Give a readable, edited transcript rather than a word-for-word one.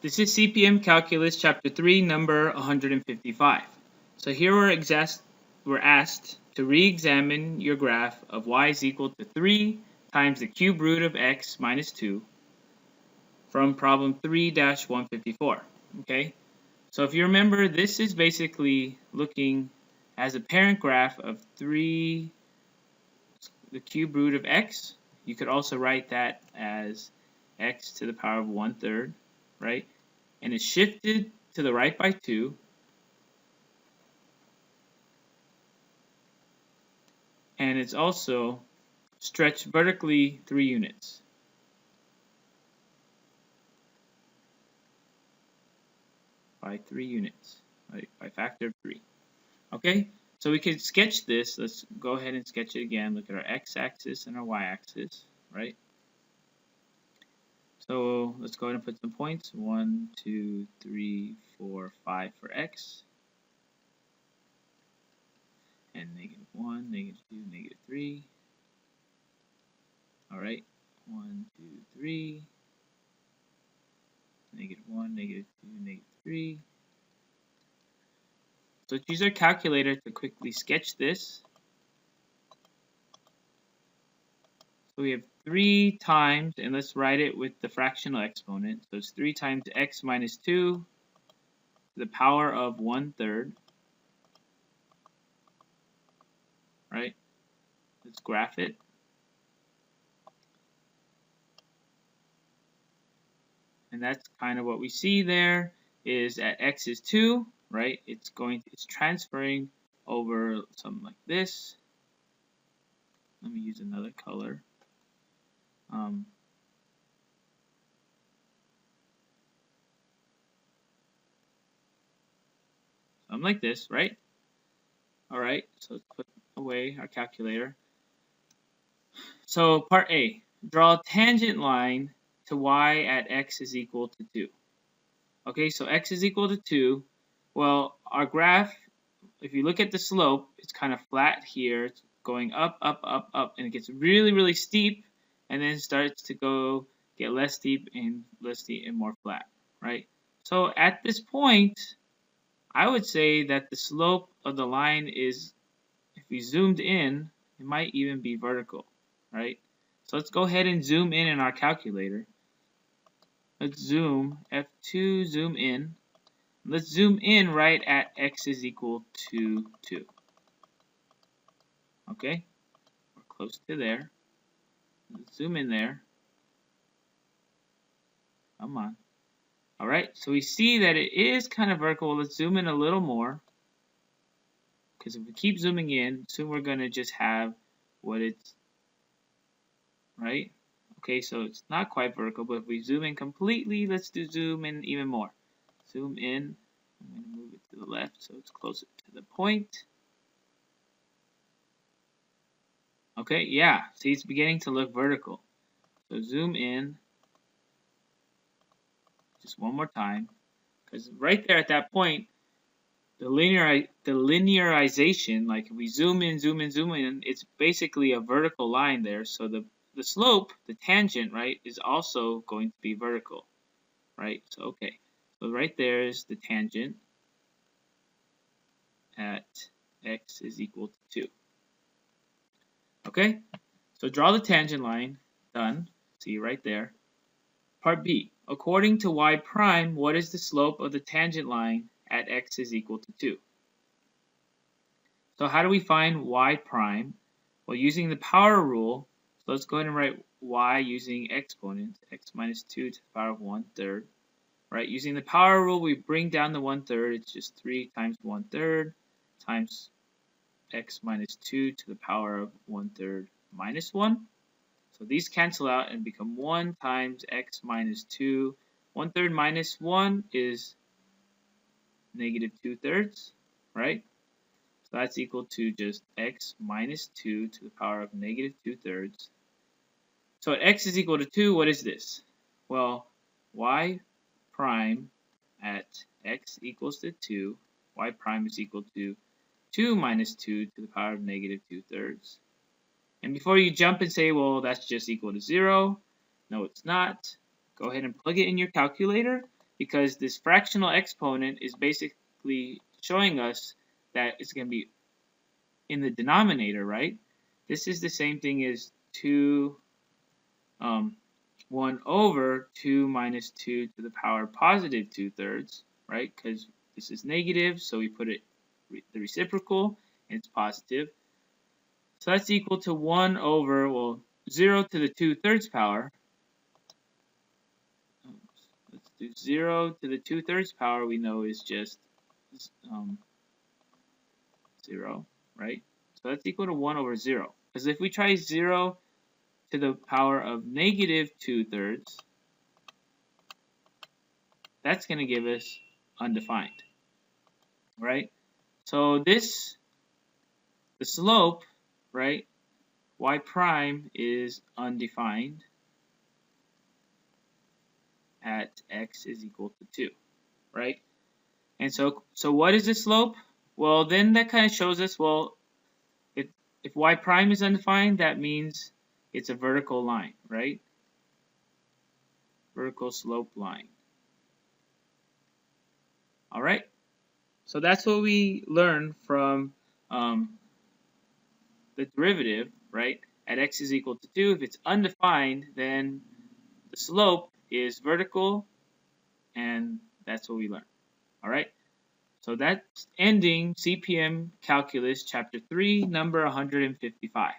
This is CPM Calculus Chapter 3, number 155. So here we're asked to re-examine your graph of y is equal to 3 times the cube root of x minus 2 from problem 3-154. Okay, so if you remember, this is basically looking as a parent graph of 3, the cube root of x. You could also write that as x to the power of 1/3, right? And it's shifted to the right by 2. And it's also stretched vertically 3 units. By 3 units, right? By factor of 3. Okay, so we could sketch this. Let's go ahead and sketch it again. Look at our x-axis and our y-axis, right? So let's go ahead and put some points. 1, 2, 3, 4, 5 for x. And -1, -2, -3. Alright, 1, 2, 3. -1, -2, -3. So let's use our calculator to quickly sketch this. So we have 3 times, and let's write it with the fractional exponent. So it's 3 times x minus 2 to the power of 1/3. Right? Let's graph it. And that's kind of what we see there is at x is 2, right? It's transferring over something like this. Let me use another color. Something like this, right? All right, so let's put away our calculator. So part A, draw a tangent line to y at x is equal to 2. Okay, so x is equal to 2. Well, our graph, if you look at the slope, it's kind of flat here. It's going up, up, up, up, and it gets really, really steep, and then starts to get less steep and more flat, right? So at this point, I would say that the slope of the line is, if we zoomed in, it might even be vertical, right? So let's go ahead and zoom in our calculator. Let's zoom, F2, zoom in. Let's zoom in right at x is equal to 2. Okay, we're close to there. Let's zoom in there. Come on. Alright, so we see that it is kind of vertical. Let's zoom in a little more. Because if we keep zooming in, soon we're going to just have what it's, right? Okay, so it's not quite vertical, but if we zoom in completely, let's zoom in even more. Zoom in. I'm going to move it to the left so it's closer to the point. Okay, yeah, see, it's beginning to look vertical. So zoom in just one more time, because right there at that point, the linearization, like if we zoom in, it's basically a vertical line there. So the slope, the tangent, right, is also going to be vertical, right? So okay, so right there is the tangent at x is equal to 2. Okay, so draw the tangent line. Done. See right there. Part B. According to y prime, what is the slope of the tangent line at x is equal to 2? So how do we find y prime? Well, using the power rule, so let's go ahead and write y using exponents, x minus 2 to the power of 1/3. Right, using the power rule, we bring down the 1/3. It's just 3 times 1/3 times x minus 2 to the power of 1/3 minus 1. So these cancel out and become 1 times x minus 2. 1/3 minus 1 is -2/3, right? So that's equal to just x minus 2 to the power of -2/3. So at x is equal to 2, what is this? Well, y prime at x equals to 2, y prime is equal to 2 minus 2 to the power of -2/3. And before you jump and say, well, that's just equal to 0, no, it's not. Go ahead and plug it in your calculator. because this fractional exponent is basically showing us that it's going to be in the denominator, right? This is the same thing as 1 over 2 minus 2 to the power positive 2/3, right? Because this is negative, so we put it the reciprocal, and it's positive. So that's equal to 1 over, well, 0 to the 2/3 power. Let's do 0 to the 2/3 power, we know is just 0, right? So that's equal to 1 over 0. Because if we try 0 to the power of negative 2/3, that's going to give us undefined, right? So this, the slope, right, y prime is undefined at x is equal to 2, right? And so what is the slope? Well, then that kind of shows us, well, if y prime is undefined, that means it's a vertical line, right? Vertical slope line. All right. So that's what we learned from the derivative, right? At x is equal to 2, if it's undefined, then the slope is vertical, and that's what we learned. All right. So that's ending CPM Calculus Chapter 3, number 155.